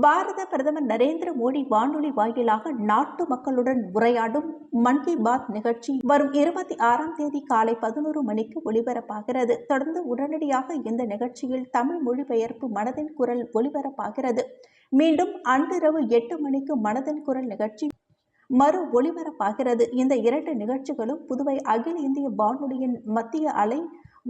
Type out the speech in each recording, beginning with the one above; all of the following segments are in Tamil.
பாரத பிரதமர் நரேந்திர மோடி வானொலி வாயிலாக நாட்டு மக்களுடன் உரையாடும் மன் கி பாத் நிகழ்ச்சி வரும் 26ஆம் தேதி காலை 11 மணிக்கு ஒலிபரப்பாகிறது. தொடர்ந்து உடனடியாக இந்த நிகழ்ச்சியில் தமிழ் மொழிபெயர்ப்பு மனதின் குரல் ஒலிபரப்பாகிறது. மீண்டும் அன்றிரவு 8 மணிக்கு மனதின் குரல் நிகழ்ச்சி மறு ஒலிபரப்பாகிறது. இந்த 2 நிகழ்ச்சிகளும் புதுவை அகில இந்திய வானொலியின் மத்திய அலை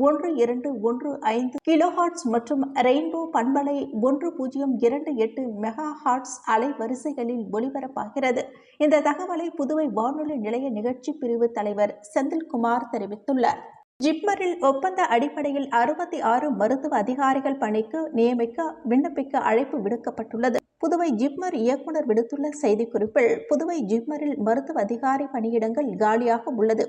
1215 கிலோஹார்ட்ஸ் மற்றும் ரெயின்போ பண்பலை 1028 மெகா ஹார்ட்ஸ் அலைவரிசைகளில் ஒலிபரப்பாகிறது. இந்த தகவலை புதுவை வானொலி நிலைய நிகழ்ச்சி பிரிவு தலைவர் செந்தில்குமார் தெரிவித்துள்ளார். ஜிப்மரில் ஒப்பந்த அடிப்படையில் 66 மருத்துவ அதிகாரிகள் பணிக்கு நியமிக்க விண்ணப்பிக்க அழைப்பு விடுக்கப்பட்டுள்ளது. புதுவை ஜிப்மர் இயக்குநர் விடுத்துள்ள செய்திக்குறிப்பில், புதுவை ஜிப்மரில் மருத்துவ அதிகாரி பணியிடங்கள் காலியாக உள்ளது.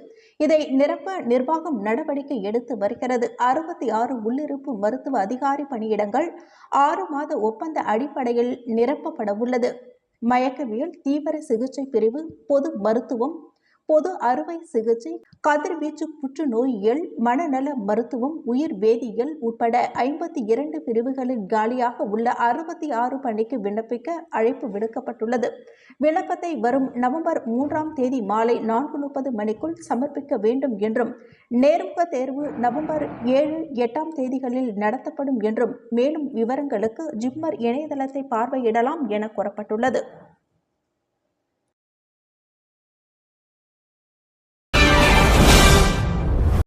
இதை நிரப்ப நிர்வாகம் நடவடிக்கை எடுத்து வருகிறது. 66 உள்ளிருப்பு மருத்துவ அதிகாரி பணியிடங்கள் 6 மாத ஒப்பந்த அடிப்படையில் நிரப்பப்பட உள்ளது. மயக்கவியல், தீவிர சிகிச்சை பிரிவு, பொது மருத்துவம், பொது அறுவை சிகிச்சை, கதிர்வீச்சு புற்றுநோயியல், மனநல மருத்துவம், உயிர் வேதியியல் உட்பட 52 பிரிவுகளில் காலியாக உள்ள 66 பணிக்கு விண்ணப்பிக்க அழைப்பு விடுக்கப்பட்டுள்ளது. விண்ணப்பத்தை வரும் நவம்பர் 3ஆம் தேதி மாலை 4:30 மணிக்குள் சமர்ப்பிக்க வேண்டும் என்றும், நேர்முக தேர்வு நவம்பர் 7, 8ஆம் தேதிகளில் நடத்தப்படும் என்றும், மேலும் விவரங்களுக்கு ஜிப்மர் இணையதளத்தை பார்வையிடலாம் என கூறப்பட்டுள்ளது.